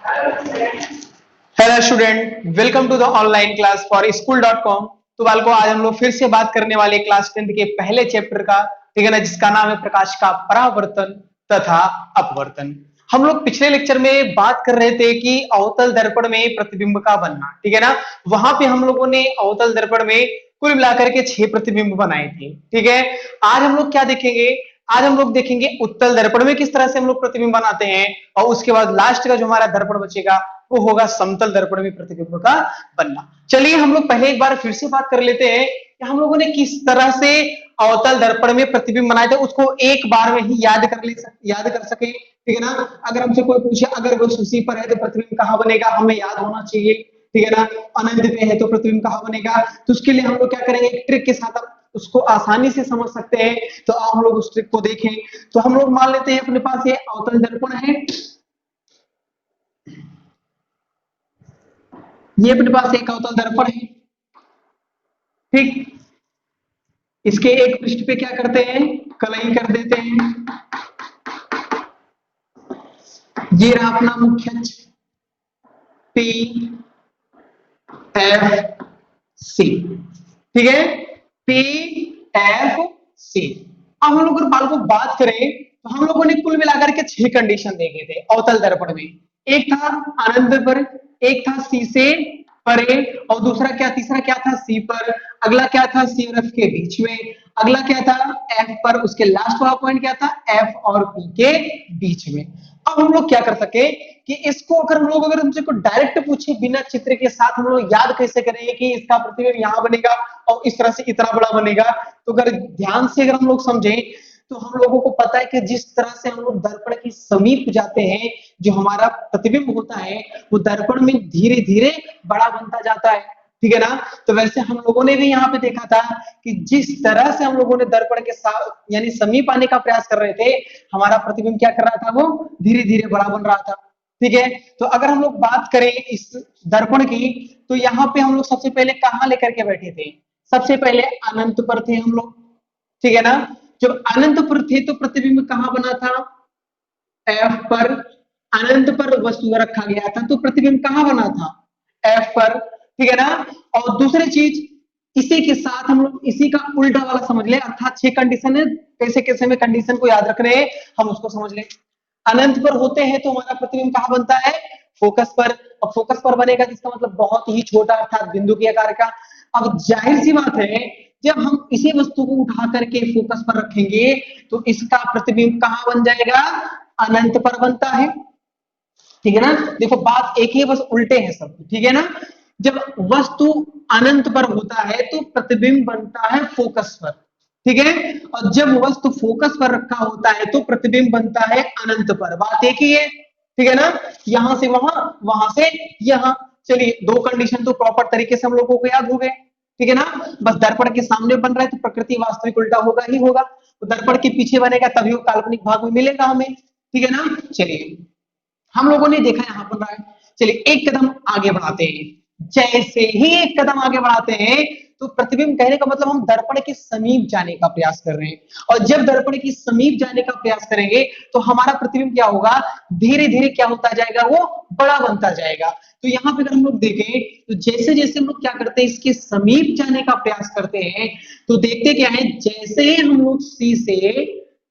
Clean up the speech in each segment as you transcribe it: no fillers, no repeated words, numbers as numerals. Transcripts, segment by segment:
Hello student, welcome to the online class for school.com। तो बालको, आज हम लोग फिर से बात करने वाले क्लास 10th के पहले चैप्टर का, ठीक है ना, जिसका नाम है प्रकाश का परावर्तन तथा अपवर्तन। हम लोग पिछले लेक्चर में बात कर रहे थे कि अवतल दर्पण में प्रतिबिंब का बनना, ठीक है ना। वहां पे हम लोगों ने अवतल दर्पण में कुल मिलाकर के 6 प्रतिबिंब बनाए थे, ठीक है। आज हम लोग क्या देखेंगे? आज हम लोग देखेंगे उत्तल दर्पण में किस तरह से हम लोग प्रतिबिंब बनाते हैं, और उसके बाद लास्ट का जो हमारा दर्पण बचेगा वो होगा समतल दर्पण में प्रतिबिंब का बनना। चलिए हम लोग पहले एक बार फिर से बात कर लेते हैं कि हम लोगों ने किस तरह से अवतल दर्पण में प्रतिबिंब बनाए थे, उसको एक बार में ही याद कर सके, ठीक है ना। अगर हमसे कोई पूछे अगर वो सूची पर है तो प्रतिबिंब कहाँ बनेगा, हमें याद होना चाहिए, ठीक है ना। अनंत पे है तो प्रतिबिंब कहाँ बनेगा, तो उसके लिए हम लोग क्या करेंगे, एक ट्रिक के साथ उसको आसानी से समझ सकते हैं। तो हम लोग उस ट्रिक को देखें। तो हम लोग मान लेते हैं अपने पास ये अवतल दर्पण है, ये अपने पास एक अवतल दर्पण है, ठीक। इसके एक पृष्ठ पे क्या करते हैं, कलई कर देते हैं। ये रहा अपना मुख्य अक्ष पी एफ सी, ठीक है, पी एफ सी। अब हम लोग अगर बाल को बात करें तो हम लोगों ने कुल मिलाकर के 6 कंडीशन देखे थे अवतल दर्पण में। एक था अनंत पर, एक था सी से परे, और दूसरा क्या, तीसरा क्या था सी पर, अगला क्या था सी और एफ के बीच में, अगला क्या था एफ पर, उसके लास्ट वाला पॉइंट क्या था एफ और पी के बीच में। अब हम लोग क्या कर सके कि इसको अगर हम लोग, अगर हमसे को डायरेक्ट पूछे बिना चित्र के साथ, हम लोग याद कैसे करेंगे कि इसका प्रतिबिंब यहाँ बनेगा और इस तरह से इतना बड़ा बनेगा। तो अगर ध्यान से अगर हम लोग समझें तो हम लोगों को पता है कि जिस तरह से हम लोग दर्पण के समीप जाते हैं, जो हमारा प्रतिबिंब होता है वो दर्पण में धीरे धीरे बड़ा बनता जाता है, ठीक है ना। तो वैसे हम लोगों ने भी यहाँ पे देखा था कि जिस तरह से हम लोगों ने दर्पण के साथ यानी समीप आने का प्रयास कर रहे थे, हमारा प्रतिबिंब क्या कर रहा था, वो धीरे धीरे बड़ा बन रहा था, ठीक है। तो अगर हम लोग बात करें इस दर्पण की, तो यहाँ पे हम लोग सबसे पहले कहाँ लेकर के बैठे थे, सबसे पहले अनंत पर थे हम लोग, ठीक है ना। जब अनंत पर थे तो प्रतिबिंब कहाँ बना था, एफ पर। अनंत पर वस्तु रखा गया था तो प्रतिबिंब कहाँ बना था, एफ पर, ठीक है ना। और दूसरी चीज, इसी के साथ हम लोग इसी का उल्टा वाला समझ ले, अर्थात 6 कंडीशन है, कैसे कैसे में कंडीशन को याद रखने हैं हम उसको समझ ले। अनंत पर होते हैं तो हमारा प्रतिबिंब कहाँ बनता है, फोकस पर। अब फोकस पर बनेगा जिसका मतलब बहुत ही छोटा, अर्थात बिंदु के आकार का। अब जाहिर सी बात है, जब हम इसी वस्तु को उठा करके फोकस पर रखेंगे तो इसका प्रतिबिंब कहाँ बन जाएगा, अनंत पर बनता है, ठीक है ना। देखो बात एक ही, बस उल्टे हैं सब, ठीक है ना। जब वस्तु अनंत पर होता है तो प्रतिबिंब बनता है फोकस पर, ठीक है। और जब वस्तु फोकस पर रखा होता है तो प्रतिबिंब बनता है अनंत पर, बात एक ही है, ठीक है ना। यहां से वहां, वहां से यहां। चलिए, दो कंडीशन तो प्रॉपर तरीके से हम लोगों को याद हो गए, ठीक है ना। बस दर्पण के सामने बन रहा है तो प्रकृति वास्तविक उल्टा होगा ही होगा, तो दर्पण के पीछे बनेगा तभी वो काल्पनिक भाग में मिलेगा हमें, ठीक है ना। चलिए हम लोगों ने देखा यहां पर रहा है, चलिए एक कदम आगे बढ़ाते हैं। जैसे ही एक कदम आगे बढ़ाते हैं तो प्रतिबिंब, कहने का मतलब हम दर्पण के समीप जाने का प्रयास कर रहे हैं, और जब दर्पण के समीप जाने का प्रयास करेंगे तो हमारा प्रतिबिंब क्या होगा, धीरे धीरे क्या होता जाएगा, वो बड़ा बनता जाएगा। तो यहाँ पे अगर हम लोग देखें तो जैसे जैसे हम लोग क्या करते हैं, इसके समीप जाने का प्रयास करते हैं, तो देखते क्या है, जैसे हम लोग सी से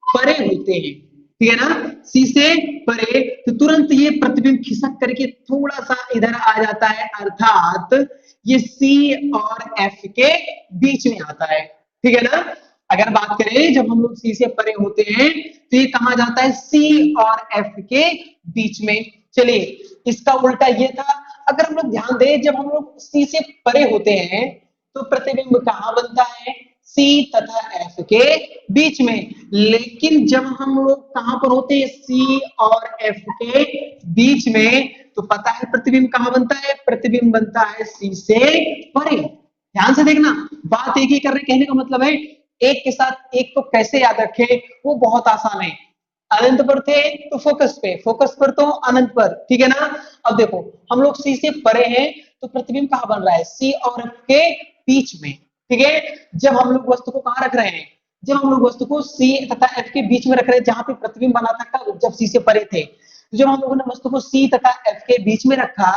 परे होते हैं, ठीक है ना, सी से परे, तो तुरंत ये प्रतिबिंब खिसक करके थोड़ा सा इधर आ जाता है, अर्थात ये सी और एफ के बीच में आता है, ठीक है ना। अगर बात करें जब हम लोग सी से परे होते हैं तो ये कहां जाता है, सी और एफ के बीच में। चलिए इसका उल्टा ये था, अगर हम लोग ध्यान दें जब हम लोग सी से परे होते हैं तो प्रतिबिंब कहां बनता है, सी तथा एफ के बीच में। लेकिन जब हम लोग कहां पर होते हैं, सी और एफ के बीच में, तो पता है प्रतिबिंब कहां बनता है, प्रतिबिंब बनता है सी से परे। ध्यान से देखना, बात एक ही कर रहे, कहने का मतलब है एक के साथ एक को कैसे याद रखें वो बहुत आसान है। अनंत पर थे तो फोकस पे, फोकस पर तो अनंत पर, ठीक है ना। अब देखो हम लोग सी से परे हैं तो प्रतिबिंब कहां बन रहा है, सी और एफ के बीच में, ठीक है। जब हम लोग वस्तु को कहां रख रहे हैं, जब हम लोग वस्तु को सी तथा एफ के बीच में रख रहे हैं, जहां पे प्रतिबिंब बना था कब, जब सी से परे थे। तो जब हम लोगों ने वस्तु को C तथा F के बीच में रखा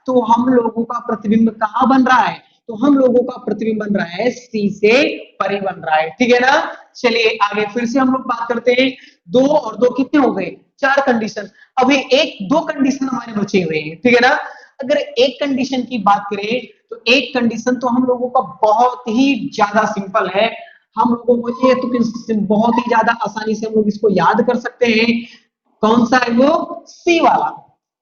तो हम लोगों का प्रतिबिंब कहाँ बन रहा है, तो हम लोगों का प्रतिबिंब बन रहा है C से परे बन रहा है, ठीक है ना। चलिए आगे फिर से हम लोग बात करते हैं, 2 और 2 कितने हो गए, 4 कंडीशन। अभी एक 2 कंडीशन हमारे बचे हुए हैं, ठीक है ना। अगर एक कंडीशन की बात करें तो एक कंडीशन तो हम लोगों का बहुत ही ज्यादा सिंपल है, हम लोगों को ये तो बहुत ही ज्यादा आसानी से हम लोग इसको याद कर सकते हैं। कौन सा है वो, सी वाला,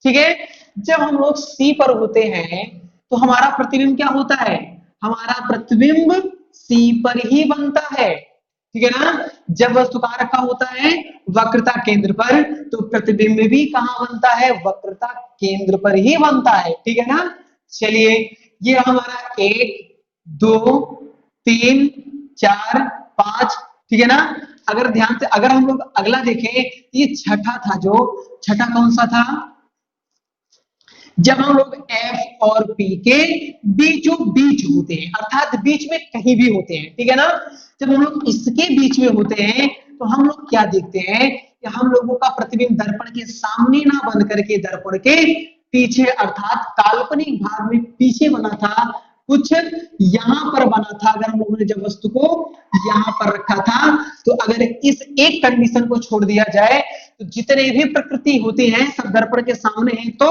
ठीक है। जब हम लोग सी पर होते हैं तो हमारा प्रतिबिंब क्या होता है, हमारा प्रतिबिंब सी पर ही बनता है, ठीक है ना। जब वस्तु कहां रखा होता है, वक्रता केंद्र पर, तो प्रतिबिंब भी कहां बनता है, वक्रता केंद्र पर ही बनता है, ठीक है ना। चलिए ये हमारा 1 2 3 4 5, ठीक है ना। अगर ध्यान से अगर हम लोग अगला देखें, ये छठा था, जो छठा कौन सा था, जब हम लोग F और P के बीचों बीच होते हैं, अर्थात बीच में कहीं भी होते हैं, ठीक है ना। जब हम लोग इसके बीच में होते हैं तो हम लोग क्या देखते हैं कि हम लोगों का प्रतिबिंब दर्पण के सामने ना बन करके दर्पण के पीछे, अर्थात काल्पनिक भाग में पीछे बना था, कुछ यहां पर बना था। अगर हम लोगों ने जब वस्तु को यहां पर रखा था, तो अगर इस एक कंडीशन को छोड़ दिया जाए तो जितने भी प्रकृति होती हैं सब दर्पण के सामने हैं, तो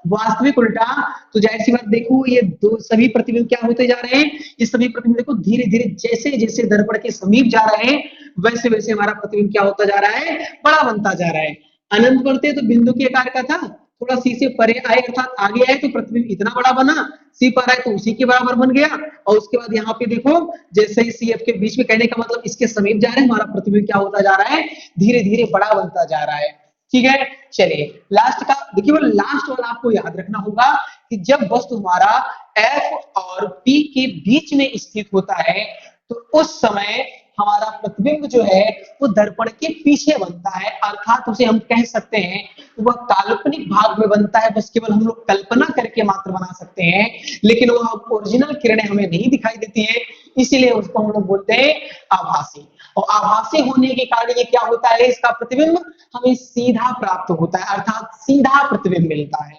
वास्तविक उल्टा, तो जाहिर सी बात देखो ये दो सभी प्रतिबिंब क्या होते जा रहे हैं, ये सभी प्रतिबिंब देखो धीरे धीरे जैसे जैसे दर्पण के समीप जा रहे हैं वैसे वैसे हमारा प्रतिबिंब क्या होता जा रहा है, बड़ा बनता जा रहा है। अनंत बढ़ते तो बिंदु के आकार का था, थोड़ा सी से परे आए अर्थात आगे आए तो प्रतिबिंब इतना बड़ा बना, सी पर आए तो उसी के बराबर बन गया, और उसके बाद यहाँ पे देखो जैसे ही सी एफ के बीच में, कहने का मतलब इसके समीप जा रहे हैं, हमारा प्रतिबिंब क्या होता जा रहा है, धीरे धीरे बड़ा बनता जा रहा है, ठीक है। चलिए लास्ट का देखिए, वो लास्ट वाला आपको याद रखना होगा कि जब वस्तु हमारा एफ और पी के बीच में स्थित होता है तो उस समय हमारा प्रतिबिंब जो है वो दर्पण के पीछे बनता है, अर्थात उसे हम कह सकते हैं वह काल्पनिक भाग में बनता है, बस केवल हम लोग कल्पना करके मात्र बना सकते हैं, लेकिन वह ओरिजिनल किरणें हमें नहीं दिखाई देती है, इसीलिए उसको हम लोग बोलते हैं आभासी। और आभासी होने के कारण ये क्या होता है, इसका प्रतिबिंब हमें सीधा प्राप्त होता है, अर्थात सीधा प्रतिबिंब मिलता है,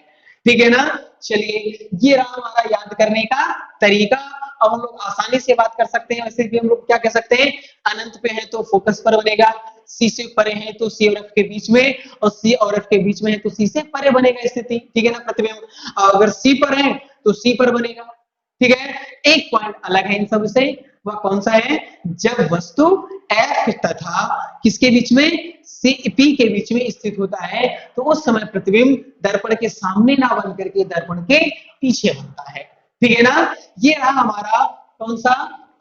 ठीक है ना। चलिए ये रहा हमारा याद करने का तरीका। अब हम लोग आसानी से बात कर सकते हैं, वैसे भी हम लोग क्या कह सकते हैं, अनंत पे है तो फोकस पर बनेगा, सी से परे है तो सी और एफ के बीच में, और सी और एफ के बीच में है तो सी से परे बनेगा स्थिति, ठीक है ना प्रतिबिंब। अगर सी पर है तो सी पर बनेगा, ठीक है। एक पॉइंट अलग है इन सब से, वह कौन सा है, जब वस्तु एफ तथा किसके बीच में, सी पी के बीच में स्थित होता है तो उस समय प्रतिबिंब दर्पण के सामने ना बन करके दर्पण के पीछे बनता है, ठीक है ना। ये रहा हमारा कौन सा,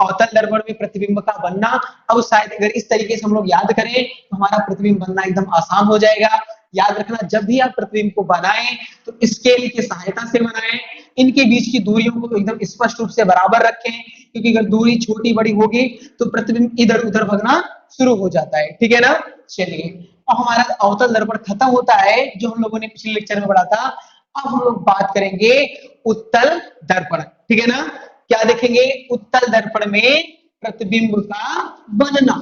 अवतल दर्पण में प्रतिबिंब का बनना। अब शायद अगर इस तरीके से हम लोग याद करें तो हमारा प्रतिबिंब बनना एकदम आसान हो जाएगा। याद रखना जब भी आप प्रतिबिंब को बनाएं तो स्केल की सहायता से बनाएं, इनके बीच की दूरियों को एकदम स्पष्ट रूप से बराबर रखें, क्योंकि अगर दूरी छोटी बड़ी होगी तो प्रतिबिंब इधर उधर भगना शुरू हो जाता है, ठीक है ना। चलिए अब हमारा अवतल दर्पण खत्म होता है जो हम लोगों ने पिछले लेक्चर में पढ़ा था। अब हम लोग बात करेंगे उत्तल दर्पण, ठीक है ना। क्या देखेंगे, उत्तल दर्पण में प्रतिबिंब का बनना।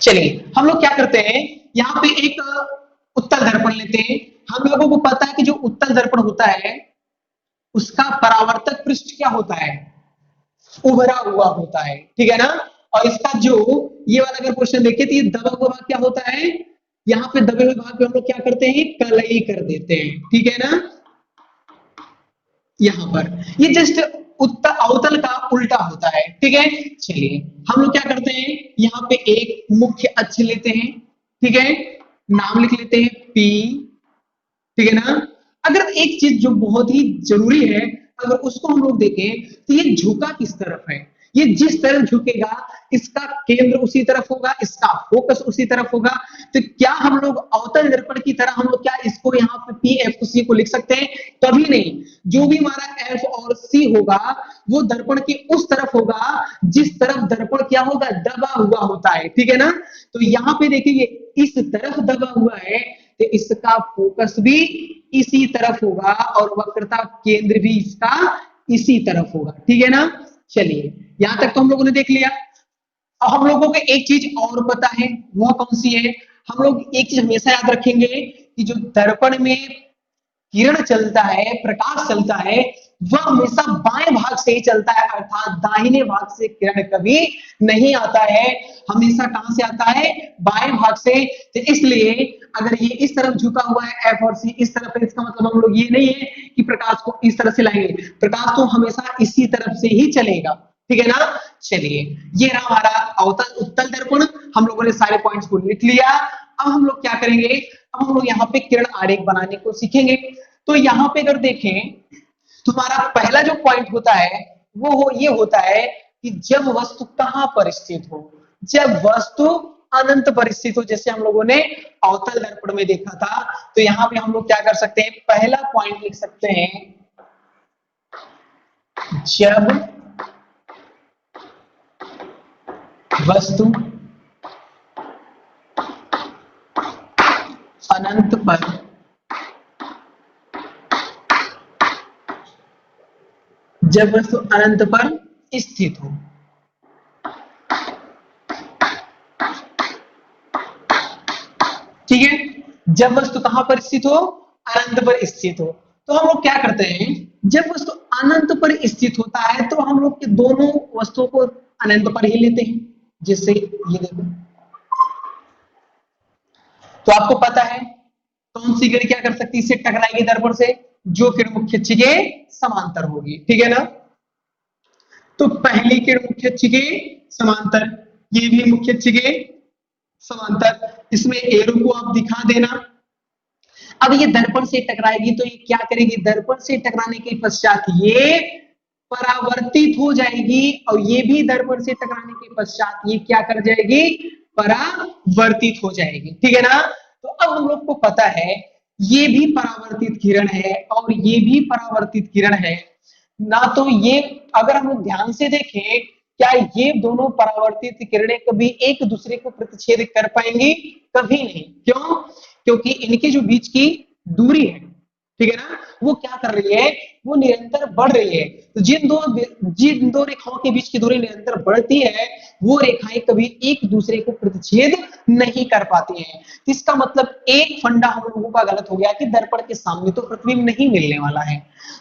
चलिए हम लोग क्या करते हैं, यहाँ पे एक उत्तल दर्पण लेते हैं। हम लोगों को पता है कि जो उत्तल दर्पण होता है उसका परावर्तक पृष्ठ क्या होता है, उभरा हुआ होता है, ठीक है ना। और इसका जो ये वाला अगर क्वेश्चन देखे तो ये दबा हुआ भाग क्या होता है, यहाँ पे दबे हुए भाग पे हम लोग क्या करते हैं, कलई कर देते हैं, ठीक है ना। यहाँ पर ये जस्ट उत्तर अवतल का उल्टा होता है, ठीक है। चलिए हम लोग क्या करते हैं, यहाँ पे एक मुख्य अक्ष लेते हैं, ठीक है, नाम लिख लेते हैं पी, ठीक है ना। अगर एक चीज जो बहुत ही जरूरी है, अगर उसको हम लोग देखें तो ये झुका किस तरफ है, ये जिस तरफ झुकेगा इसका केंद्र उसी तरफ होगा, इसका फोकस उसी तरफ होगा। तो क्या हम लोग अवतल दर्पण की तरह हम लोग क्या इसको यहाँ पे पी एफ सी को लिख सकते हैं, कभी नहीं। जो भी हमारा एफ और सी होगा वो दर्पण के उस तरफ होगा जिस तरफ दर्पण क्या होगा, दबा हुआ होता है, ठीक है ना। तो यहाँ पे देखिए इस तरफ दबा हुआ है तो इसका फोकस भी इसी तरफ होगा और वक्रता केंद्र भी इसका इसी तरफ होगा, ठीक है ना। चलिए यहां तक तो हम लोगों ने देख लिया। अब हम लोगों को एक चीज और पता है, वो कौन सी है? हम लोग एक चीज हमेशा याद रखेंगे कि जो दर्पण में किरण चलता है, प्रकाश चलता है, वह हमेशा बाएं भाग से ही चलता है, अर्थात दाहिने भाग से किरण कभी नहीं आता है, हमेशा कहां से आता है? बाएं भाग से। तो इसलिए अगर ये इस तरफ झुका हुआ है एफ और सी इस तरफ है, इसका मतलब हम लोग ये नहीं है कि प्रकाश को इस तरह से लाएंगे, प्रकाश तो हमेशा इसी तरफ से ही चलेगा, ठीक है ना? चलिए, ये रहा हमारा अवतल उत्तल दर्पण, हम लोगों ने सारे पॉइंट्स को लिख लिया। अब हम लोग क्या करेंगे? अब हम लोग यहाँ पे किरण आरेख बनाने को सीखेंगे। तो यहाँ पे अगर देखें, तुम्हारा पहला जो पॉइंट होता है ये होता है कि जब वस्तु कहां पर स्थित हो? जब वस्तु अनंत पर स्थित हो, जैसे हम लोगों ने अवतल दर्पण में देखा था। तो यहाँ पे हम लोग क्या कर सकते हैं? पहला पॉइंट लिख सकते हैं, जब वस्तु अनंत पर जब वस्तु अनंत पर स्थित हो। ठीक है, जब वस्तु कहां पर स्थित हो? अनंत पर स्थित हो। तो हम लोग क्या करते हैं? जब वस्तु अनंत पर स्थित होता है तो हम लोग के दोनों वस्तुओं को अनंत पर ही लेते हैं, जिससे ये देखो, तो आपको पता है कौन सी किरण क्या कर सकती है? इससे टकराएगी दर्पण से, जो किरण मुख्य अक्ष के समांतर होगी, ठीक है ना? तो पहली किरण मुख्य अक्ष के समांतर, ये भी मुख्य अक्ष के समांतर, इसमें एरो को आप दिखा देना। अब ये दर्पण से टकराएगी तो ये क्या करेगी? दर्पण से टकराने के पश्चात ये परावर्तित हो जाएगी, और ये भी दर्पण से टकराने के पश्चात ये क्या कर जाएगी? परावर्तित हो जाएगी, ठीक है ना? तो अब हम लोग को पता है ये भी परावर्तित किरण है और ये भी परावर्तित किरण है ना। तो ये अगर हम लोग ध्यान से देखें, क्या ये दोनों परावर्तित किरणें कभी एक दूसरे को प्रतिच्छेद कर पाएंगी? कभी नहीं। क्यों? क्योंकि इनके जो बीच की दूरी है, ठीक है ना, वो क्या कर रही है? वो निरंतर बढ़ रही है। तो जिन दो रेखाओं के बीच की दूरी निरंतर बढ़ती है, वो रेखाएं कभी एक दूसरे को प्रतिच्छेद नहीं कर पाती हैं। तो इसका मतलब एक फंडा हम लोगों का गलत हो गया कि दर्पण के सामने तो प्रतिबिंब नहीं मिलने वाला है।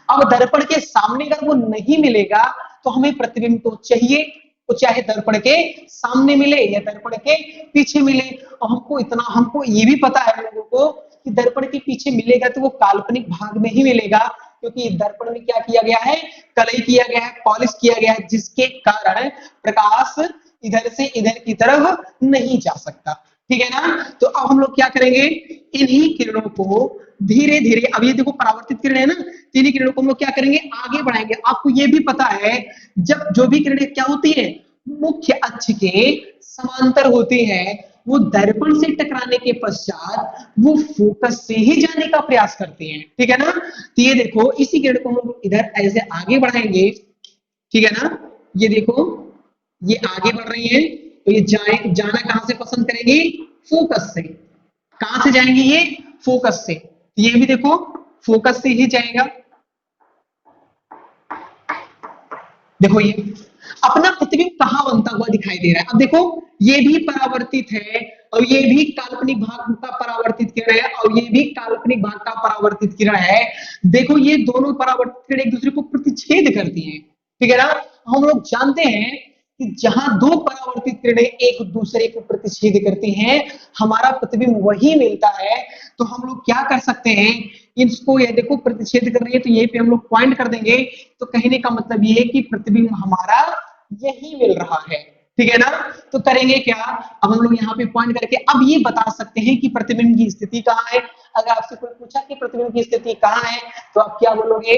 अब दर्पण के सामने अगर वो नहीं मिलेगा तो हमें प्रतिबिंब तो चाहिए, वो चाहे दर्पण के सामने मिले या दर्पण के पीछे मिले। और हमको ये भी पता है लोगों को कि दर्पण के पीछे मिलेगा तो वो काल्पनिक भाग में ही मिलेगा, क्योंकि दर्पण में क्या किया गया है? कलई किया गया है, पॉलिश किया गया है, जिसके कारण प्रकाश इधर से इधर की तरफ नहीं जा सकता, ठीक है ना? तो अब हम लोग क्या करेंगे? इन्हीं किरणों को धीरे धीरे, अब ये देखो परावर्तित किरण है ना, इन्हीं किरणों को हम लोग क्या करेंगे? आगे बढ़ाएंगे। आपको ये भी पता है जब जो भी किरणें क्या होती है? मुख्य अक्ष के समांतर होती है, वो दर्पण से टकराने के पश्चात वो फोकस से ही जाने का प्रयास करती हैं, ठीक है ना? तो ये देखो, इसी किरण को हम लोग इधर ऐसे आगे बढ़ाएंगे, ठीक है ना? ये देखो, ये आगे बढ़ रही है, तो ये जाना कहां से पसंद करेंगी? फोकस से। कहां से जाएंगे ये? फोकस से। ये भी देखो फोकस से ही जाएगा। देखो ये अपना प्रतिबिंब कहां बनता हुआ दिखाई दे रहा है? अब देखो, ये भी परावर्तित है और ये भी काल्पनिक भाग का परावर्तित किरण है और ये भी काल्पनिक भाग का परावर्तित किरण है। देखो, ये दोनों परावर्तित किरण एक दूसरे को प्रतिच्छेद करती हैं, ठीक है ना? हम लोग जानते हैं कि जहां दो परावर्तित किरणें एक दूसरे को प्रतिच्छेद करती हैं, हमारा प्रतिबिंब वही मिलता है। तो हम लोग क्या कर सकते हैं? इसको ये देखो प्रतिच्छेद कर रही है, तो यहीं पे हम लोग पॉइंट कर देंगे। तो कहने का मतलब ये है कि प्रतिबिंब हमारा यही मिल रहा है, ठीक है ना? तो करेंगे क्या? अब हम लोग यहाँ पे पॉइंट करके अब ये बता सकते हैं कि प्रतिबिंब की स्थिति कहाँ है। अगर आपसे कोई पूछा कि प्रतिबिंब की स्थिति कहाँ है, तो आप क्या बोलोगे?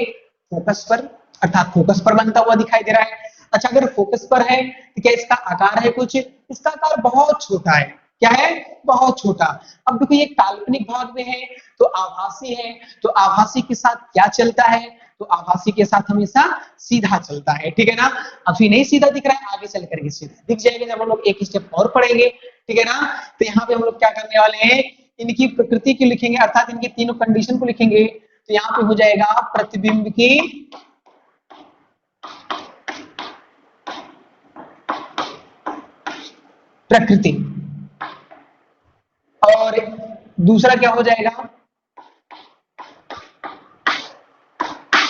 फोकस पर, अर्थात फोकस पर बनता हुआ दिखाई दे रहा है। अच्छा, अगर फोकस पर है तो क्या इसका आकार है कुछ? इसका आकार बहुत छोटा है। क्या है? बहुत छोटा। अब देखो, ये काल्पनिक भाग में है तो आभासी है, तो आभासी के साथ क्या चलता है? तो आभासी के साथ हमेशा सीधा चलता है, ठीक है ना? अभी नहीं सीधा दिख रहा है, आगे चल करके सीधा दिख जाएगा जब हम लोग एक स्टेप और पढ़ेंगे, ठीक है ना? तो यहाँ पे हम लोग क्या करने वाले हैं? इनकी प्रकृति की लिखेंगे, अर्थात इनकी तीनों कंडीशन को लिखेंगे। तो यहाँ पे हो जाएगा प्रतिबिंब की प्रकृति। और दूसरा क्या हो जाएगा,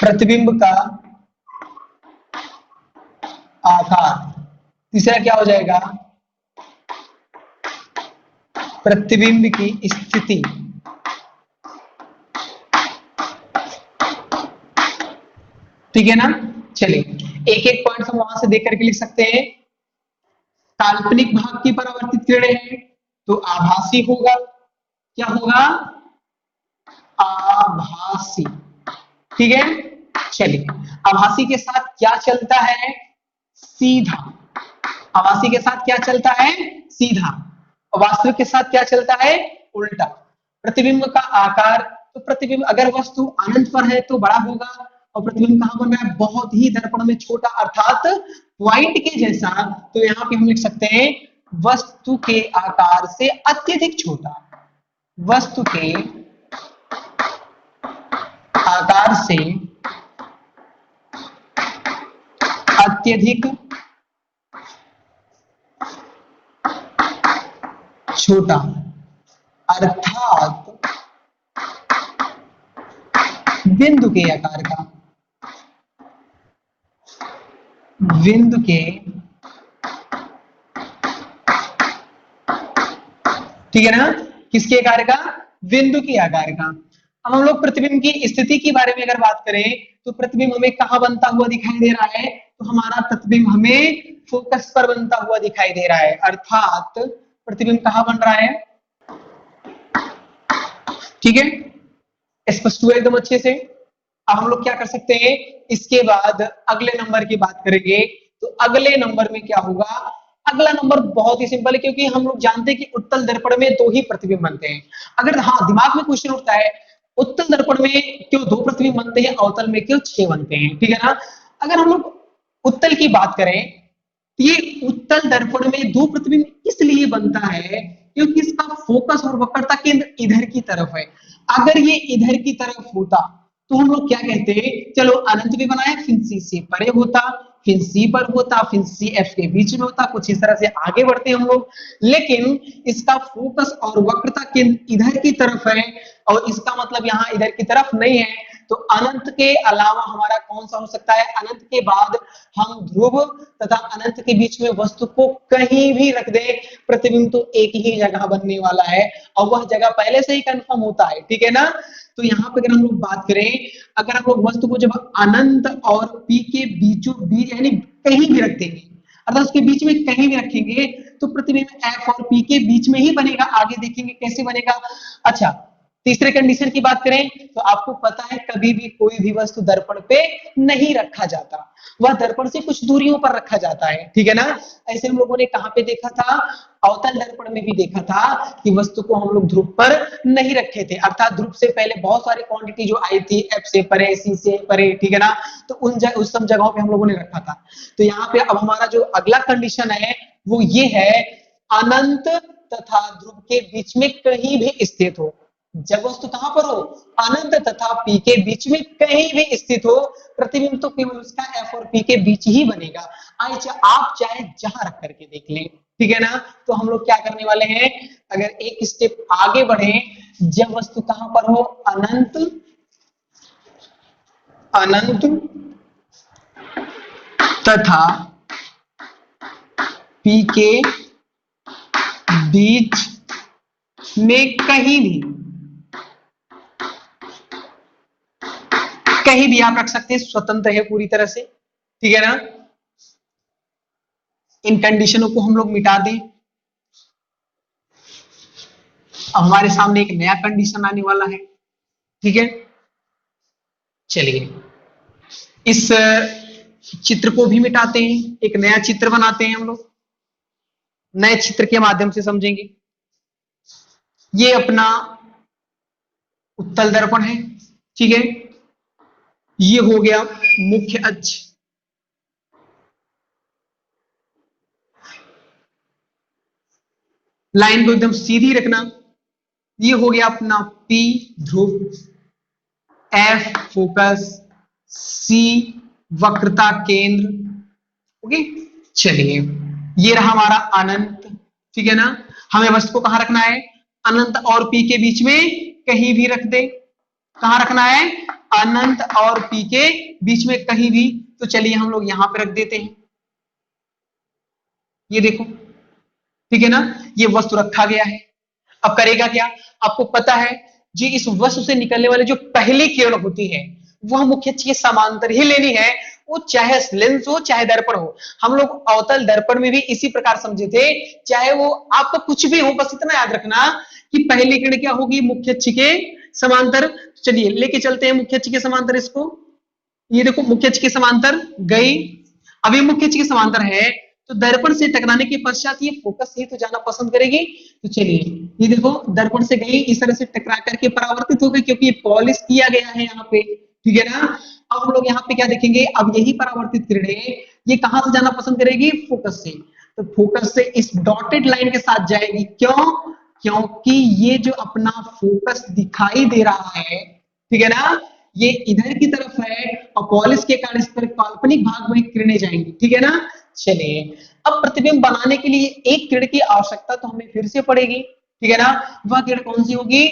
प्रतिबिंब का आकार। तीसरा क्या हो जाएगा, प्रतिबिंब की स्थिति। ठीक है ना। चलिए एक एक पॉइंट हम वहां से देख करके लिख सकते हैं। काल्पनिक भाग की परावर्तित किरणें हैं तो आभासी होगा। क्या होगा, आभासी। ठीक है। चलिए आभासी के साथ क्या चलता है, सीधा। आभासी के साथ क्या चलता है, सीधा। और वास्तविक के साथ क्या चलता है, उल्टा। प्रतिबिंब का आकार, तो प्रतिबिंब अगर वस्तु अनंत पर है तो बड़ा होगा, और प्रतिबिंब कहां बन रहा है, बहुत ही दर्पण में छोटा, अर्थात पॉइंट के जैसा। तो यहां पे हम लिख सकते हैं वस्तु के आकार से अत्यधिक छोटा। वस्तु के आकार से अत्यधिक छोटा, अर्थात बिंदु के आकार का। बिंदु के, ठीक है ना, किसके आकार का, बिंदु के आकार का। अब हम लोग प्रतिबिंब की स्थिति के बारे में अगर बात करें तो प्रतिबिंब हमें कहां बनता हुआ दिखाई दे रहा है, तो हमारा प्रतिबिंब हमें फोकस पर बनता हुआ दिखाई दे रहा है, अर्थात प्रतिबिंब कहां बन रहा है। ठीक है, स्पष्ट हुआ एकदम अच्छे से। अब हम लोग क्या कर सकते हैं, इसके बाद अगले नंबर की बात करेंगे। तो अगले नंबर में क्या होगा, अगला नंबर बहुत ही सिंपल है, क्योंकि हम लोग जानते हैं कि उत्तल दर्पण में दो ही प्रतिबिंब बनते हैं। अगर हाँ दिमाग में क्वेश्चन उठता है उत्तल दर्पण में क्यों दो प्रतिबिंब बनते हैं, अवतल में क्यों 6 बनते हैं, ठीक है ना। अगर हम लोग उत्तल की बात करें, ये उत्तल दर्पण में दो प्रतिबिंब इसलिए बनता है क्योंकि इसका फोकस और वक्रता केंद्र इधर की तरफ है। अगर ये इधर की तरफ होता तो हम लोग क्या कहते हैं, चलो अनंत भी बनाए, फिर सी से परे होता, फिर सी पर होता, फिर सी एफ के बीच में होता, कुछ इस तरह से आगे बढ़ते हम लोग। लेकिन इसका फोकस और वक्रता केंद्र इधर की तरफ है, और इसका मतलब यहाँ इधर की तरफ नहीं है। तो अनंत के अलावा हमारा कौन सा हो सकता है, अनंत के बाद हम ध्रुव तथा अनंत के बीच में वस्तु को कहीं भी रख दे, प्रतिबिंब तो एक ही जगह बनने वाला है, और वह जगह पहले से ही कंफर्म होता है। ठीक है ना। तो यहाँ पे अगर हम लोग बात करें, अगर हम लोग वस्तु को जब अनंत और पी के बीचों बीच यानी कहीं भी रख देंगे, अर्थात उसके बीच में कहीं भी रखेंगे, तो प्रतिबिंब एफ और पी के बीच में ही बनेगा। आगे देखेंगे कैसे बनेगा। अच्छा, तीसरे कंडीशन की बात करें तो आपको पता है कभी भी कोई भी वस्तु दर्पण पे नहीं रखा जाता, वह दर्पण से कुछ दूरियों पर रखा जाता है। ठीक है ना। ऐसे हम लोगों ने कहां पे देखा था, अवतल दर्पण में भी देखा था कि वस्तु को हम लोग ध्रुव पर नहीं रखे थे, अर्थात ध्रुव से पहले बहुत सारी क्वांटिटी जो आई थी, एफ से परे, सी से परे, ठीक है ना, तो उस सब जगहों पे हम लोगों ने रखा था। तो यहाँ पे अब हमारा जो अगला कंडीशन है वो ये है, अनंत तथा ध्रुव के बीच में कहीं भी स्थित हो। जब वस्तु कहां पर हो, अनंत तथा पी के बीच में कहीं भी स्थित हो, प्रतिबिंब तो केवल उसका एफ और पी के बीच ही बनेगा। आप चाहे जहां रख करके देख लें। ठीक है ना। तो हम लोग क्या करने वाले हैं, अगर एक स्टेप आगे बढ़े, जब वस्तु कहां पर हो, अनंत अनंत तथा पी के बीच में कहीं भी आप रख सकते हैं, स्वतंत्र है पूरी तरह से। ठीक है ना। इन कंडीशनों को हम लोग मिटा दें। अब हमारे सामने एक नया कंडीशन आने वाला है। ठीक है। चलिए इस चित्र को भी मिटाते हैं, एक नया चित्र बनाते हैं हम लोग। नए चित्र के माध्यम से समझेंगे। ये अपना उत्तल दर्पण है। ठीक है। ये हो गया मुख्य अक्ष, लाइन को एकदम सीधी रखना। ये हो गया अपना P ध्रुव, F फोकस, C वक्रता केंद्र। ओके। चलिए ये रहा हमारा अनंत ठीक है ना। हमें वस्तु को कहां रखना है, अनंत और पी के बीच में कहीं भी रख दे। कहां रखना है, अनंत और पी के बीच में कहीं भी। तो चलिए हम लोग यहां पे रख देते हैं, ये देखो, ठीक है ना, ये वस्तु रखा गया है। अब करेगा क्या, आपको पता है जी, इस वस्तु से निकलने वाली जो पहली किरण होती है वह मुख्य अक्ष के समांतर ही लेनी है, वो चाहे लेंस हो चाहे दर्पण हो। हम लोग अवतल दर्पण में भी इसी प्रकार समझे थे, चाहे वो आपका कुछ भी हो, बस इतना याद रखना कि पहली किरण क्या होगी, मुख्य अक्ष के समांतर। चलिए लेके चलते हैं मुख्य अक्ष के समांतर इसको। ये देखो मुख्य अक्ष के समांतर गई। अब ये मुख्य अक्ष के समांतर है, तो दर्पण से टकराने के पश्चात ये फोकस ही तो जाना पसंद करेगी। तो चलिए ये देखो दर्पण से गई, इस तरह से टकरा करके परावर्तित हो गई, क्योंकि ये पॉलिश किया गया है यहाँ पे, ठीक है ना। अब हम लोग यहाँ पे क्या देखेंगे, अब यही परावर्तित किरणें ये कहां से जाना पसंद करेगी, फोकस से। तो फोकस से इस डॉटेड लाइन के साथ जाएगी, क्यों, क्योंकि ये जो अपना फोकस दिखाई दे रहा है, ठीक है ना, ये इधर की तरफ है और पॉलिश के कारण इस पर काल्पनिक भाग में किरणें जाएंगी, ठीक है ना। चलिए अब प्रतिबिंब बनाने के लिए एक किरण की आवश्यकता तो हमें फिर से पड़ेगी, ठीक है ना। वह किरण कौन सी होगी,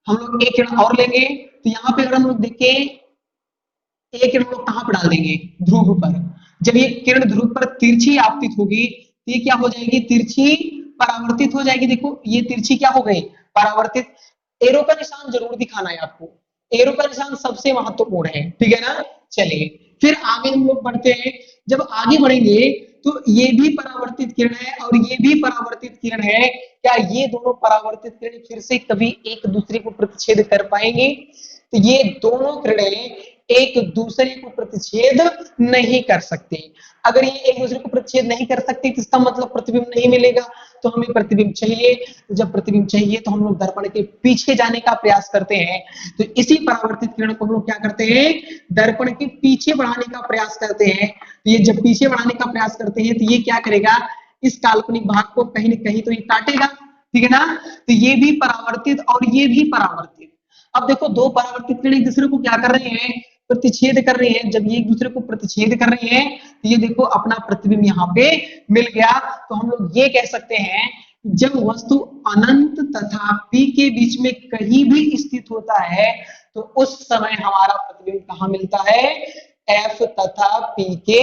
हम लोग एक किरण और लेंगे। तो यहाँ पे अगर हम लोग देखें, एक किरण लोग कहां पर डाल देंगे, ध्रुव पर। जब ये किरण ध्रुव पर तिरछी आपतित होगी तो ये क्या हो जाएगी, तिरछी परावर्तित हो जाएगी। देखो ये तिरछी क्या हो गई, परावर्तित। एरो का निशान जरूर दिखाना है आपको, एरो का निशान सबसे महत्वपूर्ण है, ठीक है ना। चलिए फिर आगे हम लोग बढ़ते हैं। जब आगे बढ़ेंगे तो ये भी परावर्तित किरण है और ये भी परावर्तित किरण है, क्या ये दोनों परावर्तित किरण फिर से कभी एक दूसरे को प्रतिच्छेद कर पाएंगे, तो ये दोनों किरणें एक दूसरे को प्रतिच्छेद नहीं कर सकते। अगर ये एक दूसरे को प्रतिच्छेद नहीं कर सकते तो इसका मतलब प्रतिबिंब नहीं मिलेगा, तो हमें प्रतिबिंब चाहिए। तो जब प्रतिबिंब चाहिए तो हम लोग दर्पण के पीछे जाने का प्रयास करते हैं। तो इसी परावर्तित किरण को हम लोग क्या करते हैं, दर्पण के पीछे बढ़ाने का प्रयास करते हैं। तो ये जब पीछे बढ़ाने का प्रयास करते हैं तो ये क्या करेगा, इस काल्पनिक भाग को कहीं ना कहीं तो ये काटेगा, ठीक है ना। तो ये भी परावर्तित और ये भी परावर्तित। अब देखो दो परावर्तित किरण एक दूसरे को क्या कर रहे हैं, प्रतिच्छेद कर रही है। जब ये एक दूसरे को प्रतिच्छेद कर रही है तो ये देखो अपना प्रतिबिंब यहाँ पे मिल गया। तो हम लोग ये कह सकते हैं, जब वस्तु अनंत तथा पी के बीच में कहीं भी स्थित होता है तो उस समय हमारा प्रतिबिंब कहाँ मिलता है, एफ तथा पी के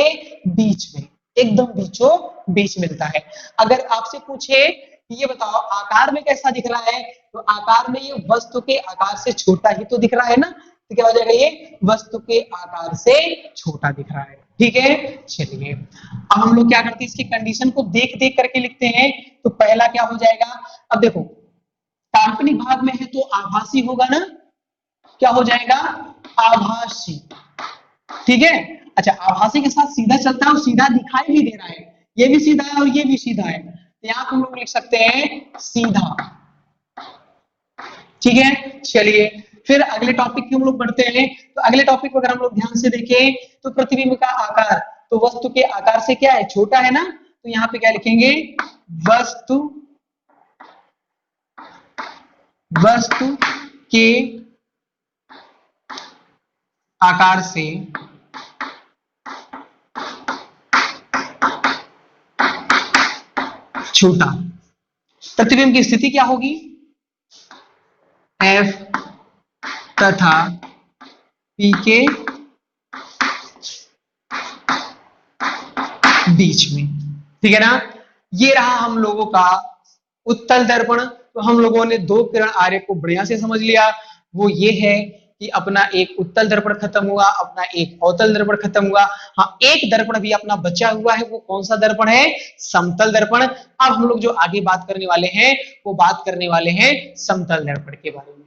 बीच में, एकदम बीचों बीच मिलता है। अगर आपसे पूछे ये बताओ आकार में कैसा दिख रहा है, तो आकार में ये वस्तु के आकार से छोटा ही तो दिख रहा है ना। तो क्या हो जाएगा, ये वस्तु के आकार से छोटा दिख रहा है, ठीक है। चलिए अब हम लोग क्या करते हैं, इसकी कंडीशन को देख देख करके लिखते हैं। तो पहला क्या हो जाएगा, अब देखो काल्पनिक भाग में है तो आभासी होगा ना, क्या हो जाएगा, आभासी, ठीक है। अच्छा आभासी के साथ सीधा चलता है और सीधा दिखाई भी दे रहा है, ये भी सीधा है और ये भी सीधा है, तो यहां हम लोग लिख सकते हैं सीधा, ठीक है। चलिए फिर अगले टॉपिक की हम लोग बढ़ते हैं। तो अगले टॉपिक को अगर हम लोग ध्यान से देखें तो प्रतिबिंब का आकार, तो वस्तु के आकार से क्या है, छोटा है ना। तो यहाँ पे क्या लिखेंगे, वस्तु के आकार से छोटा। प्रतिबिंब की स्थिति क्या होगी, एफ तथा पी के बीच में, ठीक है ना। ये रहा हम लोगों का उत्तल दर्पण। तो हम लोगों ने दो किरण आरेख को बढ़िया से समझ लिया। वो ये है कि अपना एक उत्तल दर्पण खत्म हुआ, अपना एक अवतल दर्पण खत्म हुआ। हाँ एक दर्पण भी अपना बचा हुआ है, वो कौन सा दर्पण है, समतल दर्पण। अब हम लोग जो आगे बात करने वाले हैं वो बात करने वाले हैं समतल दर्पण के बारे में।